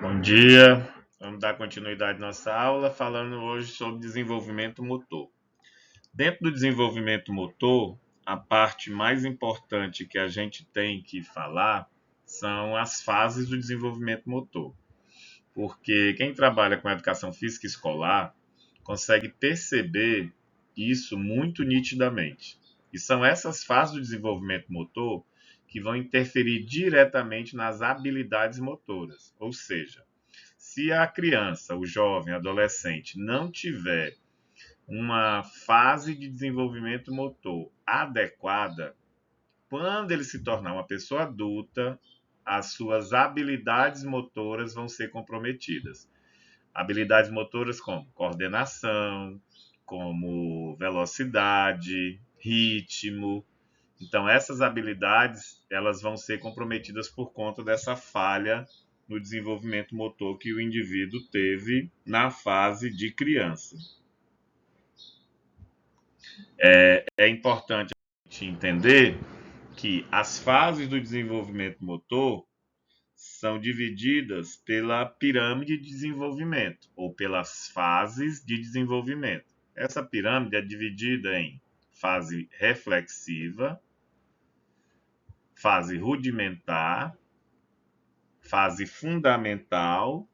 Bom dia, vamos dar continuidade à nossa aula falando hoje sobre desenvolvimento motor. Dentro do desenvolvimento motor, a parte mais importante que a gente tem que falar são as fases do desenvolvimento motor, porque quem trabalha com educação física escolar consegue perceber isso muito nitidamente. E são essas fases do desenvolvimento motor que vão interferir diretamente nas habilidades motoras, ou seja, se a criança, o jovem, adolescente não tiver uma fase de desenvolvimento motor adequada, quando ele se tornar uma pessoa adulta, as suas habilidades motoras vão ser comprometidas. Habilidades motoras como coordenação, como velocidade, ritmo. Então essas habilidades, elas vão ser comprometidas por conta dessa falha no desenvolvimento motor que o indivíduo teve na fase de criança. É importante a gente entender que as fases do desenvolvimento motor são divididas pela pirâmide de desenvolvimento ou pelas fases de desenvolvimento. Essa pirâmide é dividida em fase reflexiva, fase rudimentar, fase fundamental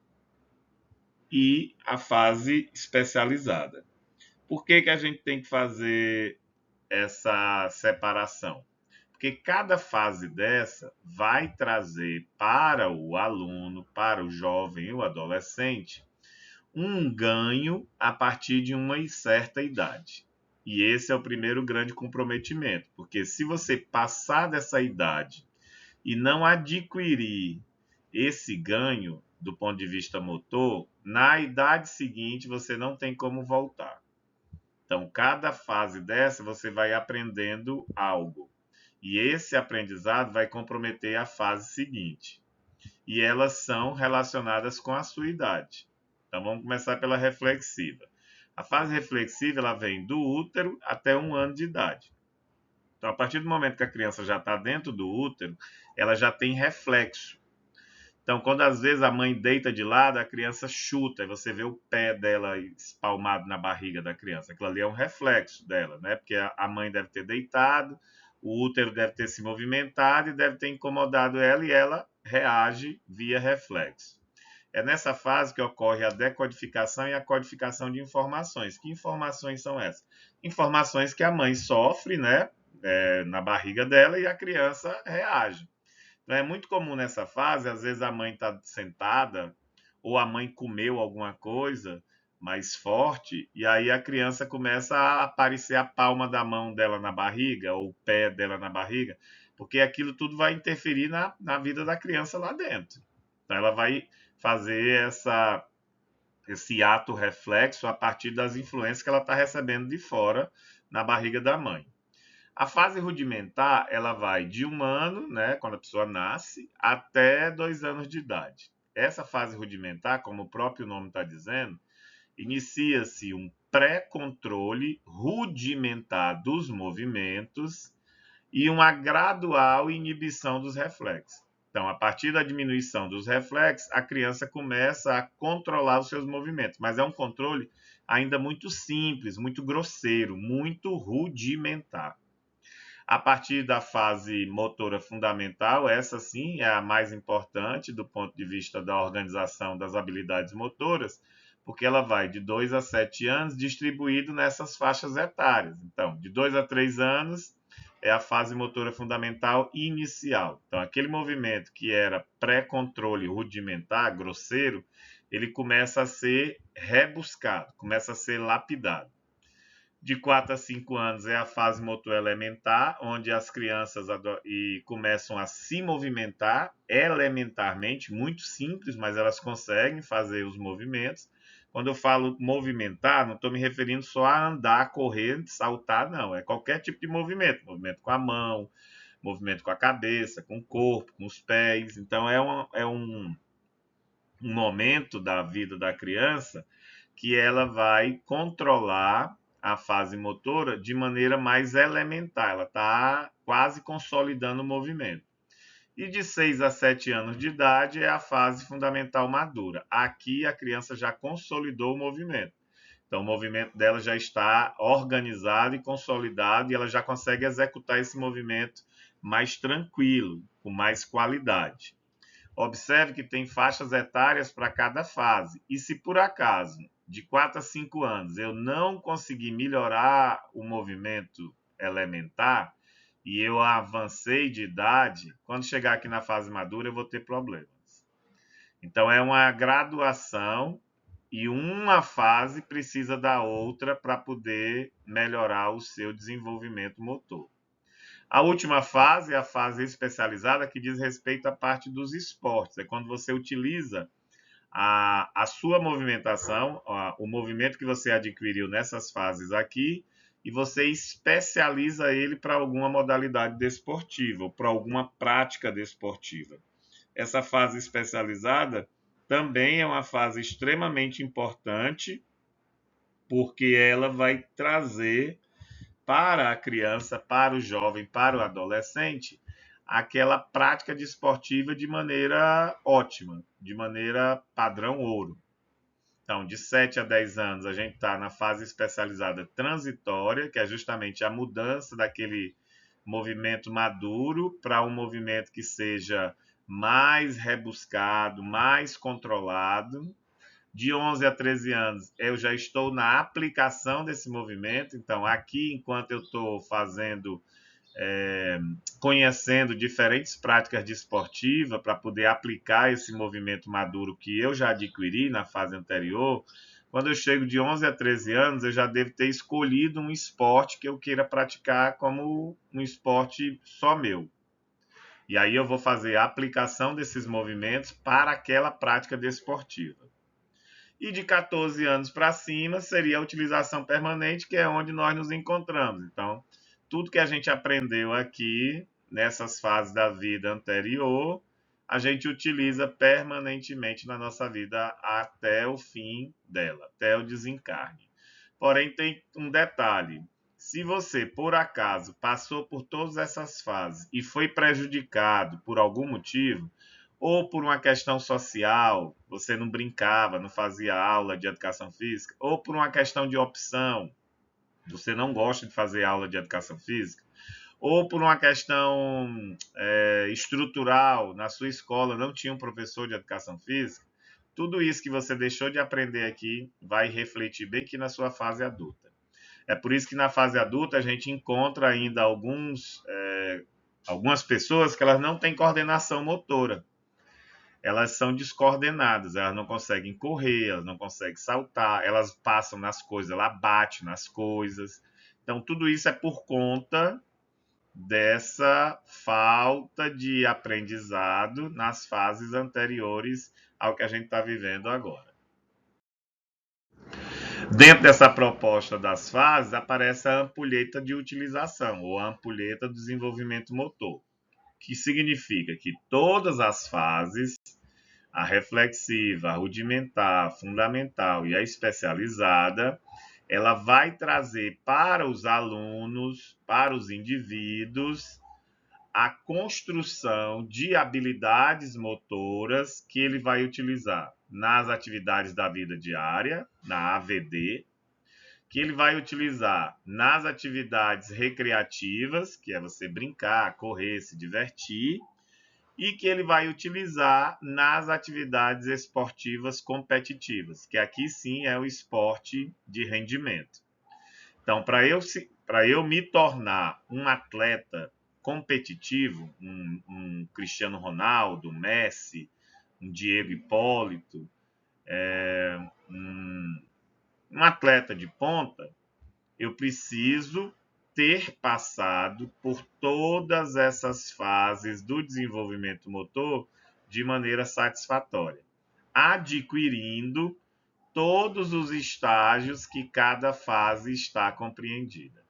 e a fase especializada. Por que a gente tem que fazer essa separação? Porque cada fase dessa vai trazer para o aluno, para o jovem e o adolescente, um ganho a partir de uma certa idade. E esse é o primeiro grande comprometimento, porque se você passar dessa idade e não adquirir esse ganho do ponto de vista motor, na idade seguinte você não tem como voltar. Então, cada fase dessa você vai aprendendo algo. E esse aprendizado vai comprometer a fase seguinte. E elas são relacionadas com a sua idade. Então, vamos começar pela reflexiva. A fase reflexiva ela vem do útero até 1 ano de idade. Então, a partir do momento que a criança já está dentro do útero, ela já tem reflexo. Então, quando às vezes a mãe deita de lado, a criança chuta, e você vê o pé dela espalmado na barriga da criança. Aquilo ali é um reflexo dela, né? Porque a mãe deve ter deitado, o útero deve ter se movimentado e deve ter incomodado ela, e ela reage via reflexo. É nessa fase que ocorre a decodificação e a codificação de informações. Que informações são essas? Informações que a mãe sofre, né? Na barriga dela e a criança reage. Então, é muito comum nessa fase, às vezes a mãe está sentada ou a mãe comeu alguma coisa mais forte e aí a criança começa a aparecer a palma da mão dela na barriga ou o pé dela na barriga, porque aquilo tudo vai interferir na vida da criança lá dentro. Então ela vai fazer esse ato reflexo a partir das influências que ela está recebendo de fora na barriga da mãe. A fase rudimentar, ela vai de 1 ano, né, quando a pessoa nasce, até 2 anos de idade. Essa fase rudimentar, como o próprio nome está dizendo, inicia-se um pré-controle rudimentar dos movimentos e uma gradual inibição dos reflexos. Então, a partir da diminuição dos reflexos, a criança começa a controlar os seus movimentos, mas é um controle ainda muito simples, muito grosseiro, muito rudimentar. A partir da fase motora fundamental, essa sim é a mais importante do ponto de vista da organização das habilidades motoras, porque ela vai de 2 a 7 anos distribuído nessas faixas etárias. Então, de 2 a 3 anos é a fase motora fundamental inicial. Então, aquele movimento que era pré-controle rudimentar, grosseiro, ele começa a ser rebuscado, começa a ser lapidado. De 4 a 5 anos é a fase motor elementar, onde as crianças começam a se movimentar elementarmente, muito simples, mas elas conseguem fazer os movimentos. Quando eu falo movimentar, não estou me referindo só a andar, correr, saltar, não. É qualquer tipo de movimento. Movimento com a mão, movimento com a cabeça, com o corpo, com os pés. Então, um momento da vida da criança que ela vai controlar a fase motora de maneira mais elementar, ela está quase consolidando o movimento. E de 6 a 7 anos de idade é a fase fundamental madura. Aqui a criança já consolidou o movimento. Então, o movimento dela já está organizado e consolidado e ela já consegue executar esse movimento mais tranquilo, com mais qualidade. Observe que tem faixas etárias para cada fase. E se por acaso, de 4 a 5 anos, eu não conseguir melhorar o movimento elementar e eu avancei de idade, quando chegar aqui na fase madura eu vou ter problemas. Então é uma graduação e uma fase precisa da outra para poder melhorar o seu desenvolvimento motor. A última fase é a fase especializada, que diz respeito à parte dos esportes. É quando você utiliza a sua movimentação, o movimento que você adquiriu nessas fases aqui, e você especializa ele para alguma modalidade desportiva, ou para alguma prática desportiva. Essa fase especializada também é uma fase extremamente importante, porque ela vai trazer para a criança, para o jovem, para o adolescente, aquela prática desportiva de maneira ótima, de maneira padrão ouro. Então, de 7 a 10 anos, a gente está na fase especializada transitória, que é justamente a mudança daquele movimento maduro para um movimento que seja mais rebuscado, mais controlado. De 11 a 13 anos, eu já estou na aplicação desse movimento. Então, aqui, enquanto eu estou fazendo, conhecendo diferentes práticas desportivas para poder aplicar esse movimento maduro que eu já adquiri na fase anterior, quando eu chego de 11 a 13 anos, eu já devo ter escolhido um esporte que eu queira praticar como um esporte só meu. E aí eu vou fazer a aplicação desses movimentos para aquela prática desportiva. E de 14 anos para cima seria a utilização permanente, que é onde nós nos encontramos. Então, tudo que a gente aprendeu aqui, nessas fases da vida anterior, a gente utiliza permanentemente na nossa vida até o fim dela, até o desencarne. Porém, tem um detalhe: se você, por acaso, passou por todas essas fases e foi prejudicado por algum motivo, ou por uma questão social, você não brincava, não fazia aula de educação física, ou por uma questão de opção, você não gosta de fazer aula de educação física, ou por uma questão estrutural, na sua escola não tinha um professor de educação física, tudo isso que você deixou de aprender aqui vai refletir bem aqui na sua fase adulta. É por isso que na fase adulta a gente encontra ainda algumas pessoas que elas não têm coordenação motora. Elas são descoordenadas, elas não conseguem correr, elas não conseguem saltar, elas passam nas coisas, ela bate nas coisas. Então, tudo isso é por conta dessa falta de aprendizado nas fases anteriores ao que a gente está vivendo agora. Dentro dessa proposta das fases, aparece a ampulheta de utilização, ou a ampulheta do desenvolvimento motor, que significa que todas as fases, a reflexiva, a rudimentar, a fundamental e a especializada, ela vai trazer para os alunos, para os indivíduos, a construção de habilidades motoras que ele vai utilizar nas atividades da vida diária, na AVD, que ele vai utilizar nas atividades recreativas, que é você brincar, correr, se divertir, e que ele vai utilizar nas atividades esportivas competitivas, que aqui sim é o esporte de rendimento. Então, para eu me tornar um atleta competitivo, um Cristiano Ronaldo, um Messi, um Diego Hipólito, um atleta de ponta, eu preciso ter passado por todas essas fases do desenvolvimento motor de maneira satisfatória, adquirindo todos os estágios que cada fase está compreendida.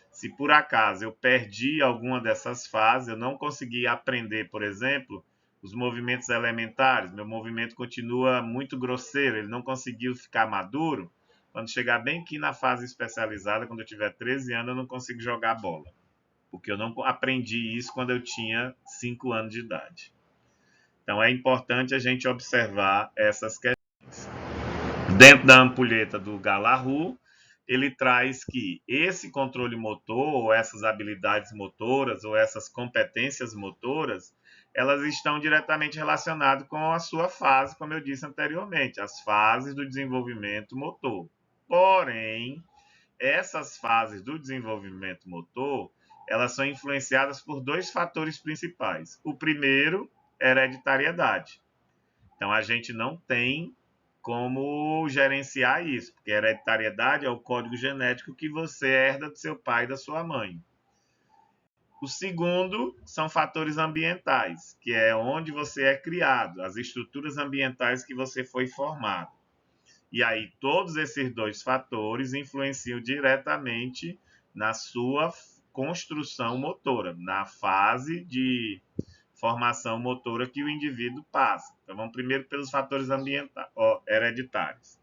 Se por acaso eu perdi alguma dessas fases, eu não consegui aprender, por exemplo, os movimentos elementares, meu movimento continua muito grosseiro, ele não conseguiu ficar maduro, quando chegar bem aqui na fase especializada, quando eu tiver 13 anos, eu não consigo jogar bola. porque eu não aprendi isso quando eu tinha 5 anos de idade. Então é importante a gente observar essas questões. Dentro da ampulheta do Galahu, ele traz que esse controle motor, ou essas habilidades motoras, ou essas competências motoras, elas estão diretamente relacionadas com a sua fase, como eu disse anteriormente, as fases do desenvolvimento motor. Porém, essas fases do desenvolvimento motor, elas são influenciadas por dois fatores principais. O primeiro, hereditariedade. Então, a gente não tem como gerenciar isso, porque hereditariedade é o código genético que você herda do seu pai e da sua mãe. O segundo são fatores ambientais, que é onde você é criado, as estruturas ambientais que você foi formado. E aí, todos esses dois fatores influenciam diretamente na sua construção motora, na fase de formação motora que o indivíduo passa. Então, vamos primeiro pelos fatores hereditários.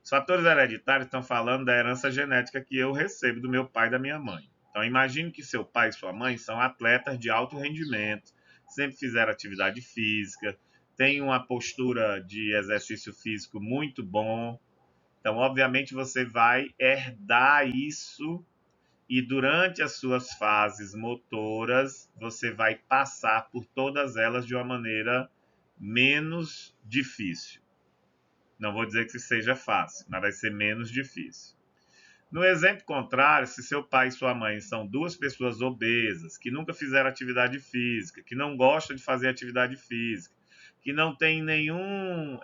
Os fatores hereditários estão falando da herança genética que eu recebo do meu pai e da minha mãe. Então, imagine que seu pai e sua mãe são atletas de alto rendimento, sempre fizeram atividade física, têm uma postura de exercício físico muito bom. Então, obviamente, você vai herdar isso e durante as suas fases motoras, você vai passar por todas elas de uma maneira menos difícil. Não vou dizer que seja fácil, mas vai ser menos difícil. No exemplo contrário, se seu pai e sua mãe são duas pessoas obesas, que nunca fizeram atividade física, que não gostam de fazer atividade física, que não tem nenhum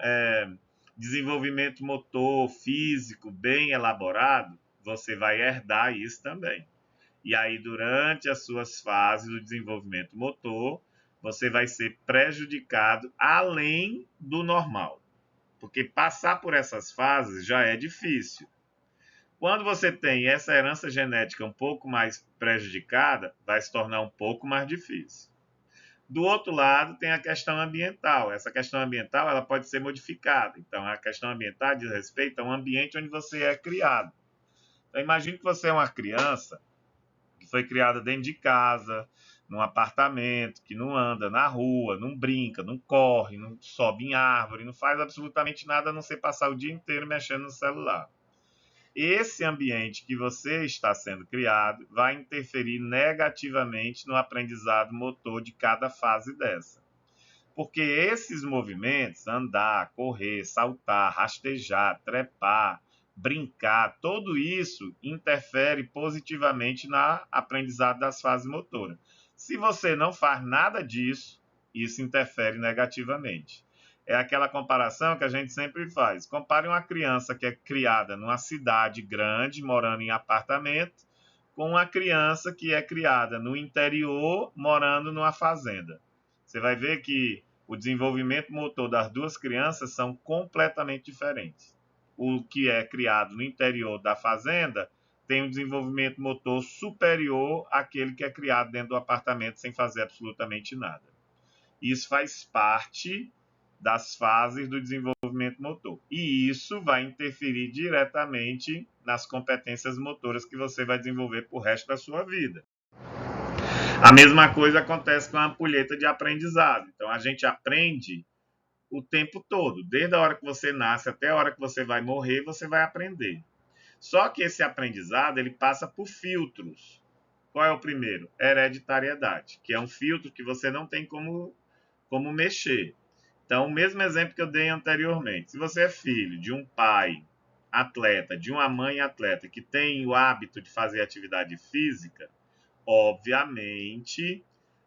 desenvolvimento motor físico bem elaborado, você vai herdar isso também. E aí, durante as suas fases do desenvolvimento motor, você vai ser prejudicado além do normal. Porque passar por essas fases já é difícil. Quando você tem essa herança genética um pouco mais prejudicada, vai se tornar um pouco mais difícil. Do outro lado, tem a questão ambiental. Essa questão ambiental ela pode ser modificada. Então, a questão ambiental diz respeito ao ambiente onde você é criado. Então, imagine que você é uma criança que foi criada dentro de casa, num apartamento, que não anda na rua, não brinca, não corre, não sobe em árvore, não faz absolutamente nada a não ser passar o dia inteiro mexendo no celular. Esse ambiente que você está sendo criado vai interferir negativamente no aprendizado motor de cada fase dessa. Porque esses movimentos, andar, correr, saltar, rastejar, trepar, brincar, tudo isso interfere positivamente na aprendizado das fases motoras. Se você não faz nada disso, isso interfere negativamente. É aquela comparação que a gente sempre faz. Compare uma criança que é criada numa cidade grande, morando em apartamento, com uma criança que é criada no interior, morando numa fazenda. Você vai ver que o desenvolvimento motor das duas crianças são completamente diferentes. O que é criado no interior da fazenda tem um desenvolvimento motor superior àquele que é criado dentro do apartamento sem fazer absolutamente nada. Isso faz parte das fases do desenvolvimento motor. E isso vai interferir diretamente nas competências motoras que você vai desenvolver para o resto da sua vida. A mesma coisa acontece com a ampulheta de aprendizado. Então, a gente aprende o tempo todo. Desde a hora que você nasce até a hora que você vai morrer, você vai aprender. Só que esse aprendizado, ele passa por filtros. Qual é o primeiro? Hereditariedade, que é um filtro que você não tem como mexer. Então, o mesmo exemplo que eu dei anteriormente. Se você é filho de um pai atleta, de uma mãe atleta, que tem o hábito de fazer atividade física, obviamente,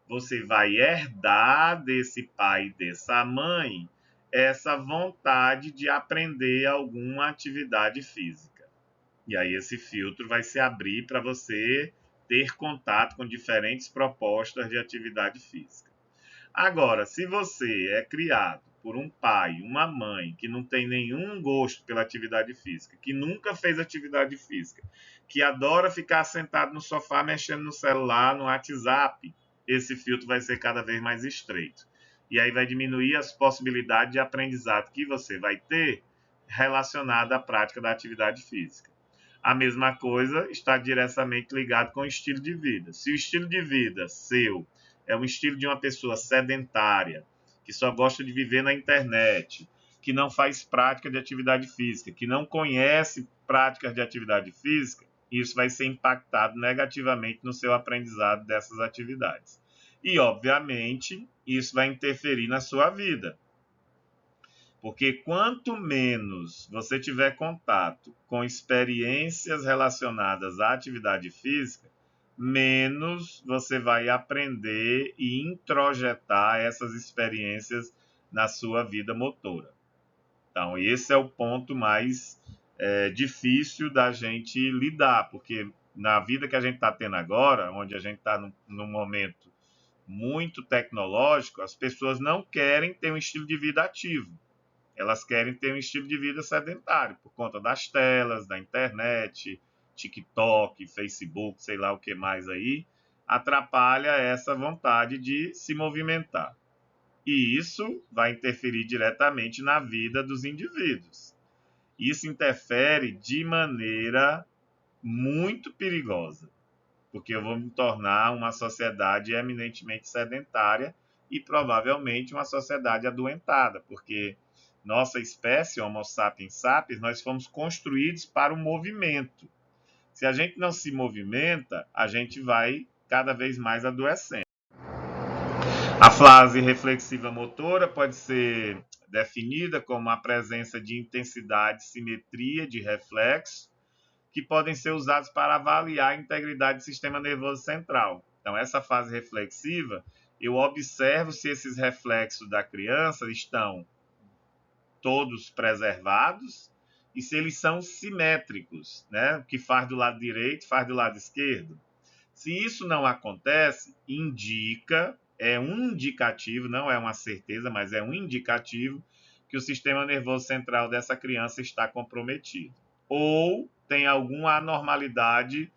você vai herdar desse pai e dessa mãe essa vontade de aprender alguma atividade física. E aí esse filtro vai se abrir para você ter contato com diferentes propostas de atividade física. Agora, se você é criado por um pai, uma mãe que não tem nenhum gosto pela atividade física, que nunca fez atividade física, que adora ficar sentado no sofá mexendo no celular, no WhatsApp, esse filtro vai ser cada vez mais estreito. E aí vai diminuir as possibilidades de aprendizado que você vai ter relacionada à prática da atividade física. A mesma coisa está diretamente ligado com o estilo de vida. Se o estilo de vida seu é um estilo de uma pessoa sedentária, que só gosta de viver na internet, que não faz prática de atividade física, que não conhece práticas de atividade física, isso vai ser impactado negativamente no seu aprendizado dessas atividades. E, obviamente, isso vai interferir na sua vida. Porque quanto menos você tiver contato com experiências relacionadas à atividade física, menos você vai aprender e introjetar essas experiências na sua vida motora. Então, esse é o ponto mais difícil da gente lidar, porque na vida que a gente está tendo agora, onde a gente está num momento muito tecnológico, as pessoas não querem ter um estilo de vida ativo. Elas querem ter um estilo de vida sedentário, por conta das telas, da internet, TikTok, Facebook, sei lá o que mais aí, atrapalha essa vontade de se movimentar. E isso vai interferir diretamente na vida dos indivíduos. Isso interfere de maneira muito perigosa, porque eu vou me tornar uma sociedade eminentemente sedentária e provavelmente uma sociedade adoentada, porque nossa espécie, Homo sapiens sapiens, nós fomos construídos para o movimento. Se a gente não se movimenta, a gente vai cada vez mais adoecendo. A fase reflexiva motora pode ser definida como a presença de intensidade e simetria de reflexo que podem ser usados para avaliar a integridade do sistema nervoso central. Então, essa fase reflexiva, eu observo se esses reflexos da criança estão todos preservados e se eles são simétricos, né? O que faz do lado direito, faz do lado esquerdo. Se isso não acontece, é um indicativo, não é uma certeza, mas é um indicativo que o sistema nervoso central dessa criança está comprometido. Ou tem alguma anormalidade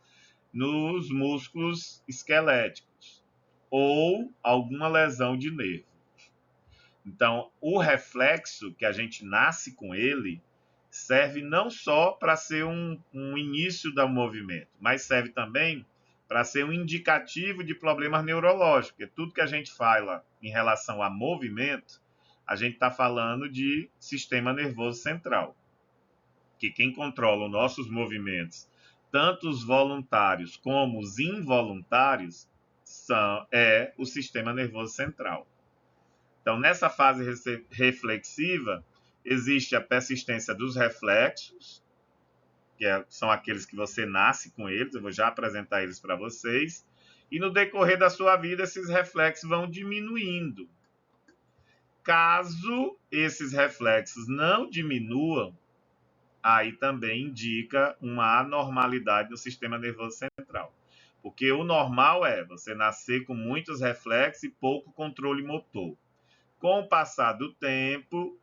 nos músculos esqueléticos, ou alguma lesão de nervo. Então, o reflexo, que a gente nasce com ele, serve não só para ser um início do movimento, mas serve também para ser um indicativo de problemas neurológicos. Porque tudo que a gente fala em relação a movimento, a gente está falando de sistema nervoso central. Que quem controla os nossos movimentos, tanto os voluntários como os involuntários, é o sistema nervoso central. Então, nessa fase reflexiva, existe a persistência dos reflexos, são aqueles que você nasce com eles, eu vou já apresentar eles para vocês, e no decorrer da sua vida, esses reflexos vão diminuindo. Caso esses reflexos não diminuam, aí também indica uma anormalidade no sistema nervoso central. Porque o normal é você nascer com muitos reflexos e pouco controle motor. Com o passar do tempo,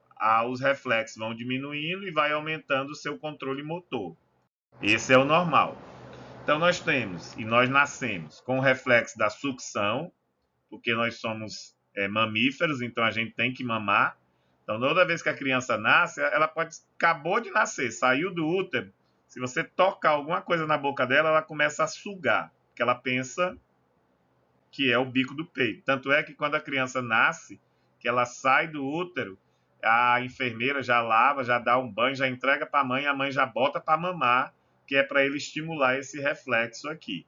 os reflexos vão diminuindo e vai aumentando o seu controle motor. Esse é o normal. Então nós nascemos com o reflexo da sucção, porque nós somos mamíferos, então a gente tem que mamar. Então toda vez que a criança nasce, acabou de nascer, saiu do útero. Se você tocar alguma coisa na boca dela, ela começa a sugar, porque ela pensa que é o bico do peito. Tanto é que quando a criança nasce, que ela sai do útero, a enfermeira já lava, já dá um banho, já entrega para a mãe já bota para mamar, que é para ele estimular esse reflexo aqui.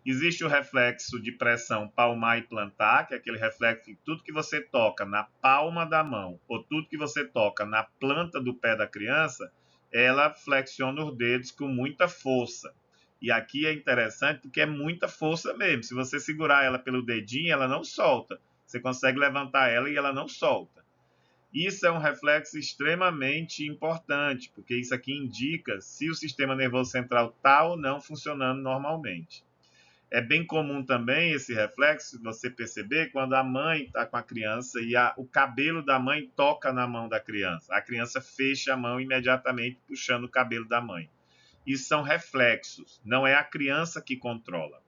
Existe o reflexo de pressão palmar e plantar, que é aquele reflexo que tudo que você toca na palma da mão ou tudo que você toca na planta do pé da criança, ela flexiona os dedos com muita força. E aqui é interessante porque é muita força mesmo. Se você segurar ela pelo dedinho, ela não solta. Você consegue levantar ela e ela não solta. Isso é um reflexo extremamente importante, porque isso aqui indica se o sistema nervoso central está ou não funcionando normalmente. É bem comum também esse reflexo, você perceber, quando a mãe está com a criança e o cabelo da mãe toca na mão da criança. A criança fecha a mão imediatamente puxando o cabelo da mãe. Isso são reflexos, não é a criança que controla.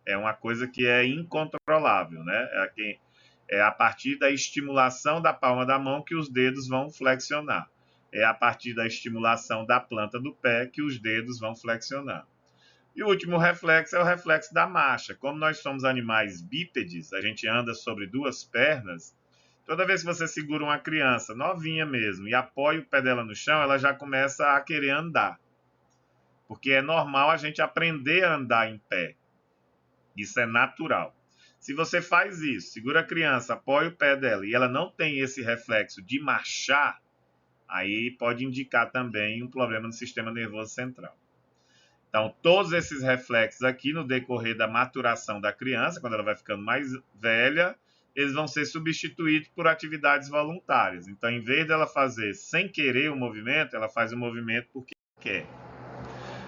É uma coisa que é incontrolável, né? É a partir da estimulação da palma da mão que os dedos vão flexionar. É a partir da estimulação da planta do pé que os dedos vão flexionar. E o último reflexo é o reflexo da marcha. Como nós somos animais bípedes, a gente anda sobre duas pernas. Toda vez que você segura uma criança, novinha mesmo, e apoia o pé dela no chão, ela já começa a querer andar. Porque é normal a gente aprender a andar em pé. Isso é natural. Se você faz isso, segura a criança, apoia o pé dela, e ela não tem esse reflexo de marchar, aí pode indicar também um problema no sistema nervoso central. Então, todos esses reflexos aqui, no decorrer da maturação da criança, quando ela vai ficando mais velha, eles vão ser substituídos por atividades voluntárias. Então, em vez dela fazer sem querer o movimento, ela faz o movimento porque quer.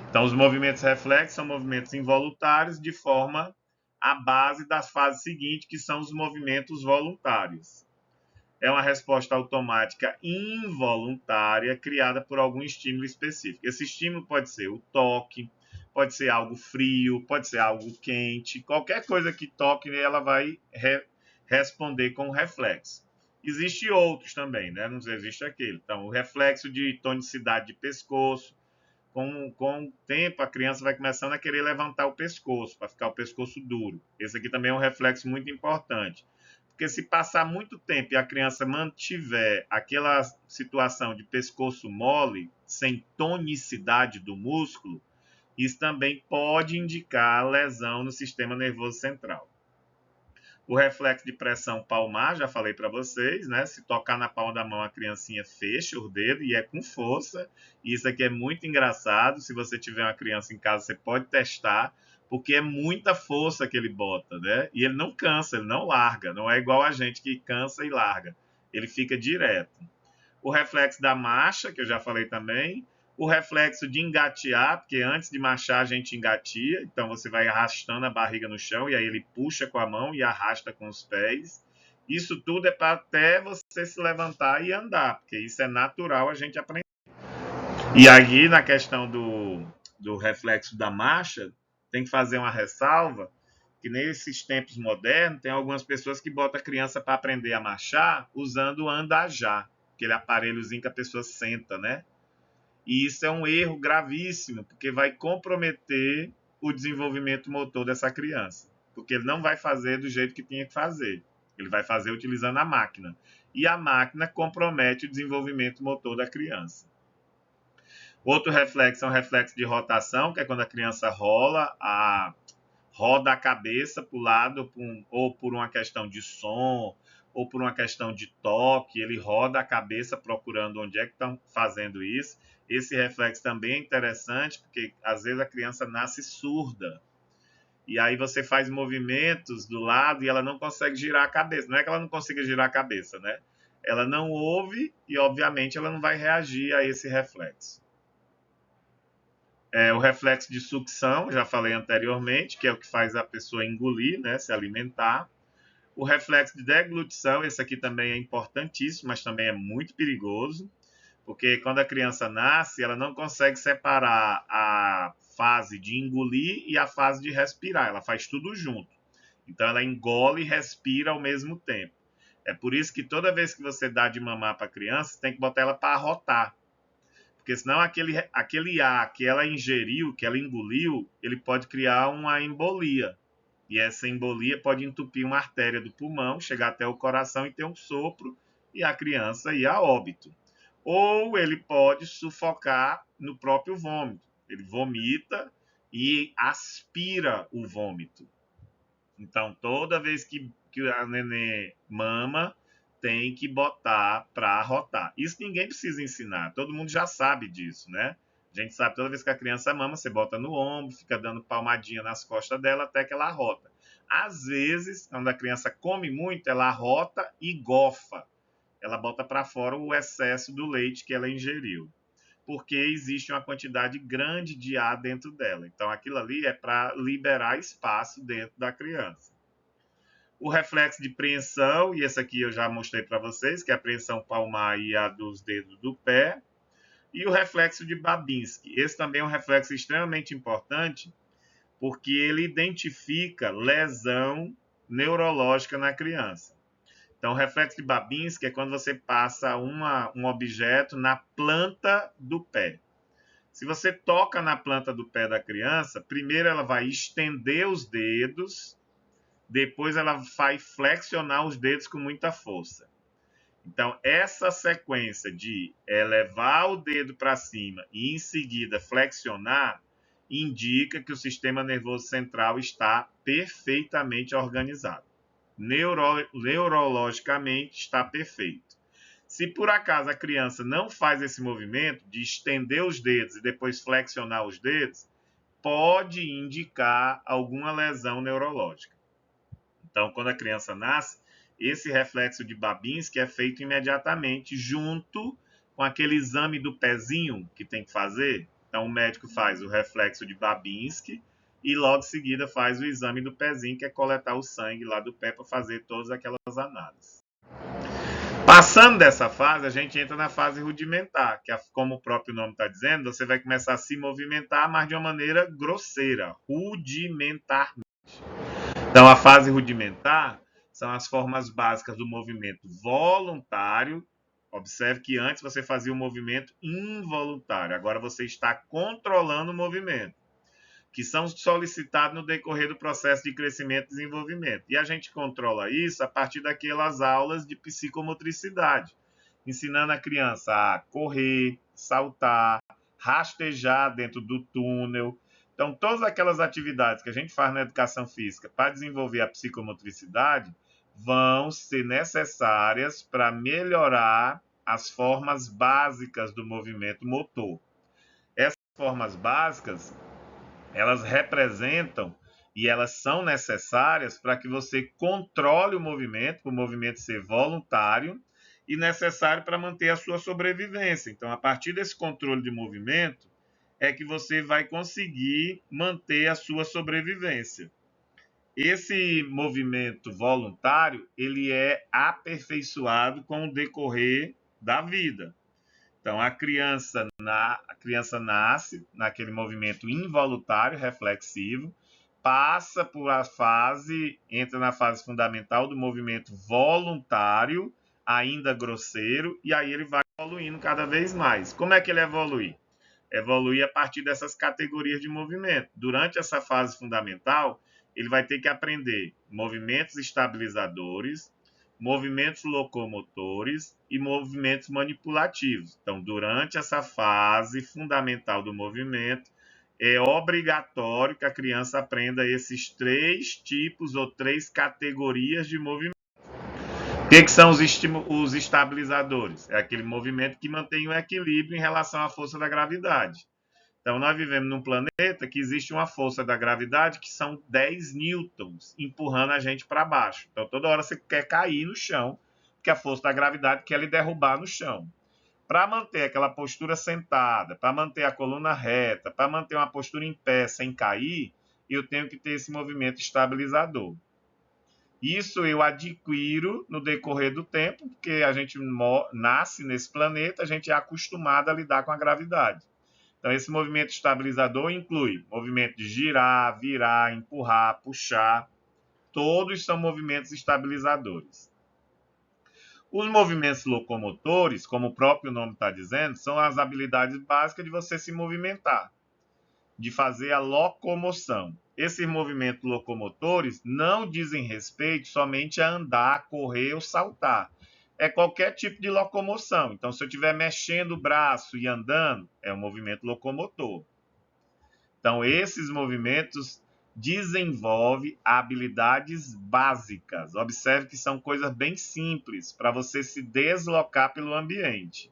Então, os movimentos reflexos são movimentos involuntários de forma à base das fases seguintes, que são os movimentos voluntários. É uma resposta automática involuntária criada por algum estímulo específico. Esse estímulo pode ser o toque, pode ser algo frio, pode ser algo quente, qualquer coisa que toque, ela vai responder com reflexo. Existem outros também, né? Não existe aquele. Então, o reflexo de tonicidade de pescoço. Com o tempo, a criança vai começando a querer levantar o pescoço, para ficar o pescoço duro. Esse aqui também é um reflexo muito importante. Porque se passar muito tempo e a criança mantiver aquela situação de pescoço mole, sem tonicidade do músculo, isso também pode indicar lesão no sistema nervoso central. O reflexo de pressão palmar, já falei para vocês, né? Se tocar na palma da mão, a criancinha fecha o dedo e é com força. E isso aqui é muito engraçado. Se você tiver uma criança em casa, você pode testar, porque é muita força que ele bota, né? E ele não cansa, ele não larga. Não é igual a gente que cansa e larga. Ele fica direto. O reflexo da marcha, que eu já falei também. O reflexo de engatear, porque antes de marchar a gente engatia, então você vai arrastando a barriga no chão e aí ele puxa com a mão e arrasta com os pés. Isso tudo é para até você se levantar e andar, porque isso é natural a gente aprender. E aí, na questão do reflexo da marcha, tem que fazer uma ressalva que nesses tempos modernos tem algumas pessoas que botam a criança para aprender a marchar usando o andajá, aquele aparelhozinho que a pessoa senta, né? E isso é um erro gravíssimo, porque vai comprometer o desenvolvimento motor dessa criança. Porque ele não vai fazer do jeito que tinha que fazer. Ele vai fazer utilizando a máquina. E a máquina compromete o desenvolvimento motor da criança. Outro reflexo é um reflexo de rotação, que é quando a criança roda a cabeça para o lado, ou por uma questão de som, ou por uma questão de toque, ele roda a cabeça procurando onde é que estão fazendo isso. Esse reflexo também é interessante, porque às vezes a criança nasce surda. E aí você faz movimentos do lado e ela não consegue girar a cabeça. Não é que ela não consiga girar a cabeça, né? Ela não ouve e, obviamente, ela não vai reagir a esse reflexo. O reflexo de sucção, já falei anteriormente, que é o que faz a pessoa engolir, né, se alimentar. O reflexo de deglutição, esse aqui também é importantíssimo, mas também é muito perigoso, porque quando a criança nasce, ela não consegue separar a fase de engolir e a fase de respirar, ela faz tudo junto. Então ela engole e respira ao mesmo tempo. É por isso que toda vez que você dá de mamar para a criança, tem que botar ela para arrotar. Porque senão aquele ar que ela ingeriu, que ela engoliu, ele pode criar uma embolia. E essa embolia pode entupir uma artéria do pulmão, chegar até o coração e ter um sopro, e a criança ir a óbito. Ou ele pode sufocar no próprio vômito. Ele vomita e aspira o vômito. Então, toda vez que a nenê mama, tem que botar para arrotar. Isso ninguém precisa ensinar, todo mundo já sabe disso, né? A gente sabe, toda vez que a criança mama, você bota no ombro, fica dando palmadinha nas costas dela até que ela arrota. Às vezes, quando a criança come muito, ela arrota e gofa. Ela bota para fora o excesso do leite que ela ingeriu. Porque existe uma quantidade grande de ar dentro dela. Então, aquilo ali é para liberar espaço dentro da criança. O reflexo de preensão, e esse aqui eu já mostrei para vocês, que é a preensão palmar e a dos dedos do pé. E o reflexo de Babinski. Esse também é um reflexo extremamente importante, porque ele identifica lesão neurológica na criança. Então, o reflexo de Babinski é quando você passa um objeto na planta do pé. Se você toca na planta do pé da criança, primeiro ela vai estender os dedos, depois ela vai flexionar os dedos com muita força. Então, essa sequência de elevar o dedo para cima e em seguida flexionar indica que o sistema nervoso central está perfeitamente organizado. Neurologicamente está perfeito. Se por acaso a criança não faz esse movimento de estender os dedos e depois flexionar os dedos, pode indicar alguma lesão neurológica. Então, quando a criança nasce, esse reflexo de Babinski é feito imediatamente junto com aquele exame do pezinho que tem que fazer. Então, o médico faz o reflexo de Babinski e logo em seguida faz o exame do pezinho, que é coletar o sangue lá do pé para fazer todas aquelas análises. Passando dessa fase, a gente entra na fase rudimentar, que, como o próprio nome está dizendo, você vai começar a se movimentar, mas de uma maneira grosseira, rudimentarmente. Então, a fase rudimentar são as formas básicas do movimento voluntário. Observe que antes você fazia o movimento involuntário, agora você está controlando o movimento, que são solicitados no decorrer do processo de crescimento e desenvolvimento. E a gente controla isso a partir daquelas aulas de psicomotricidade, ensinando a criança a correr, saltar, rastejar dentro do túnel. Então, todas aquelas atividades que a gente faz na educação física para desenvolver a psicomotricidade vão ser necessárias para melhorar as formas básicas do movimento motor. Essas formas básicas, elas representam e elas são necessárias para que você controle o movimento ser voluntário e necessário para manter a sua sobrevivência. Então, a partir desse controle de movimento, é que você vai conseguir manter a sua sobrevivência. Esse movimento voluntário, ele é aperfeiçoado com o decorrer da vida. Então, a criança nasce naquele movimento involuntário, reflexivo, passa por a fase, entra na fase fundamental do movimento voluntário, ainda grosseiro, e aí ele vai evoluindo cada vez mais. Como é que ele evolui? Evolui a partir dessas categorias de movimento. Durante essa fase fundamental, ele vai ter que aprender movimentos estabilizadores, movimentos locomotores e movimentos manipulativos. Então, durante essa fase fundamental do movimento, é obrigatório que a criança aprenda esses 3 tipos ou 3 categorias de movimento. O que são os estabilizadores? É aquele movimento que mantém o equilíbrio em relação à força da gravidade. Então, nós vivemos num planeta que existe uma força da gravidade que são 10 newtons empurrando a gente para baixo. Então, toda hora você quer cair no chão, porque a força da gravidade quer lhe derrubar no chão. Para manter aquela postura sentada, para manter a coluna reta, para manter uma postura em pé sem cair, eu tenho que ter esse movimento estabilizador. Isso eu adquiro no decorrer do tempo, porque a gente nasce nesse planeta, a gente é acostumado a lidar com a gravidade. Então, esse movimento estabilizador inclui movimento de girar, virar, empurrar, puxar. Todos são movimentos estabilizadores. Os movimentos locomotores, como o próprio nome está dizendo, são as habilidades básicas de você se movimentar, de fazer a locomoção. Esses movimentos locomotores não dizem respeito somente a andar, correr ou saltar. É qualquer tipo de locomoção. Então, se eu estiver mexendo o braço e andando, é um movimento locomotor. Então, esses movimentos desenvolvem habilidades básicas. Observe que são coisas bem simples para você se deslocar pelo ambiente.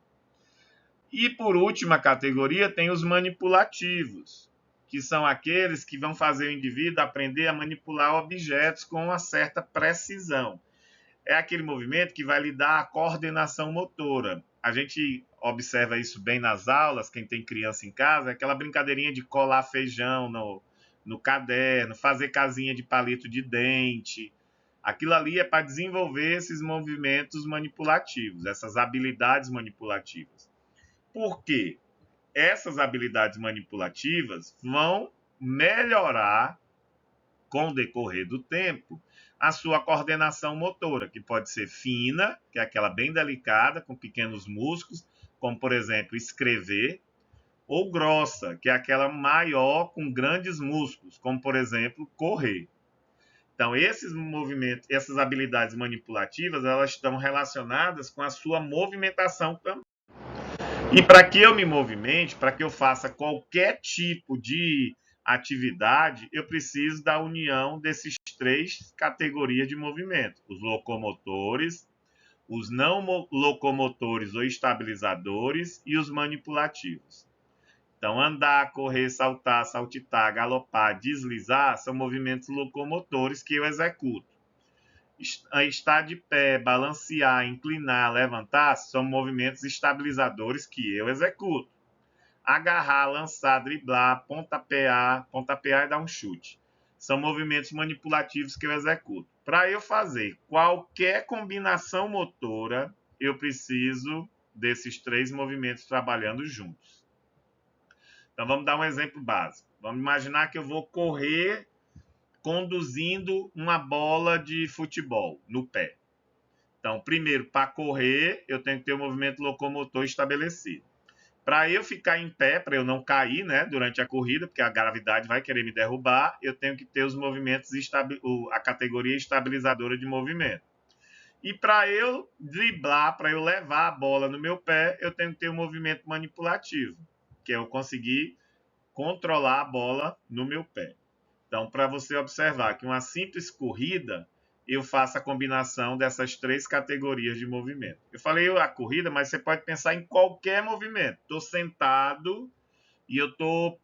E, por última categoria, tem os manipulativos, que são aqueles que vão fazer o indivíduo aprender a manipular objetos com uma certa precisão. É aquele movimento que vai lhe dar a coordenação motora. A gente observa isso bem nas aulas, quem tem criança em casa, é aquela brincadeirinha de colar feijão no caderno, fazer casinha de palito de dente. Aquilo ali é para desenvolver esses movimentos manipulativos, essas habilidades manipulativas. Por quê? Essas habilidades manipulativas vão melhorar com o decorrer do tempo a sua coordenação motora, que pode ser fina, que é aquela bem delicada, com pequenos músculos, como, por exemplo, escrever, ou grossa, que é aquela maior, com grandes músculos, como, por exemplo, correr. Então, esses movimentos, essas habilidades manipulativas, elas estão relacionadas com a sua movimentação também. E para que eu me movimente, para que eu faça qualquer tipo de atividade, eu preciso da união desses três categorias de movimento: os locomotores, os não locomotores ou estabilizadores e os manipulativos. Então, andar, correr, saltar, saltitar, galopar, deslizar são movimentos locomotores que eu executo. Estar de pé, balancear, inclinar, levantar são movimentos estabilizadores que eu executo. Agarrar, lançar, driblar, pontapear e dar um chute. São movimentos manipulativos que eu executo. Para eu fazer qualquer combinação motora, eu preciso desses três movimentos trabalhando juntos. Então vamos dar um exemplo básico. Vamos imaginar que eu vou correr conduzindo uma bola de futebol no pé. Então, primeiro, para correr, eu tenho que ter o movimento locomotor estabelecido. Para eu ficar em pé, para eu não cair, né, durante a corrida, porque a gravidade vai querer me derrubar, eu tenho que ter os movimentos, a categoria estabilizadora de movimento. E para eu driblar, para eu levar a bola no meu pé, eu tenho que ter o movimento manipulativo, que é eu conseguir controlar a bola no meu pé. Então, para você observar que uma simples corrida, eu faço a combinação dessas três categorias de movimento. Eu falei a corrida, mas você pode pensar em qualquer movimento. Estou sentado e eu estou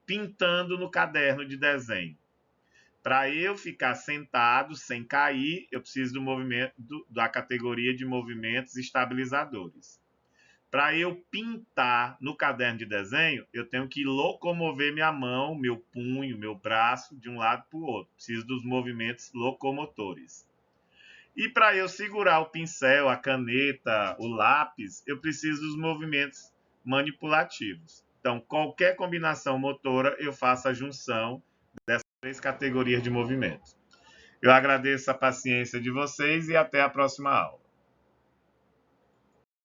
pintando no caderno de desenho. Para eu ficar sentado sem cair, eu preciso do movimento da categoria de movimentos estabilizadores. Para eu pintar no caderno de desenho, eu tenho que locomover minha mão, meu punho, meu braço de um lado para o outro. Preciso dos movimentos locomotores. E para eu segurar o pincel, a caneta, o lápis, eu preciso dos movimentos manipulativos. Então, qualquer combinação motora, eu faço a junção dessas três categorias de movimentos. Eu agradeço a paciência de vocês e até a próxima aula.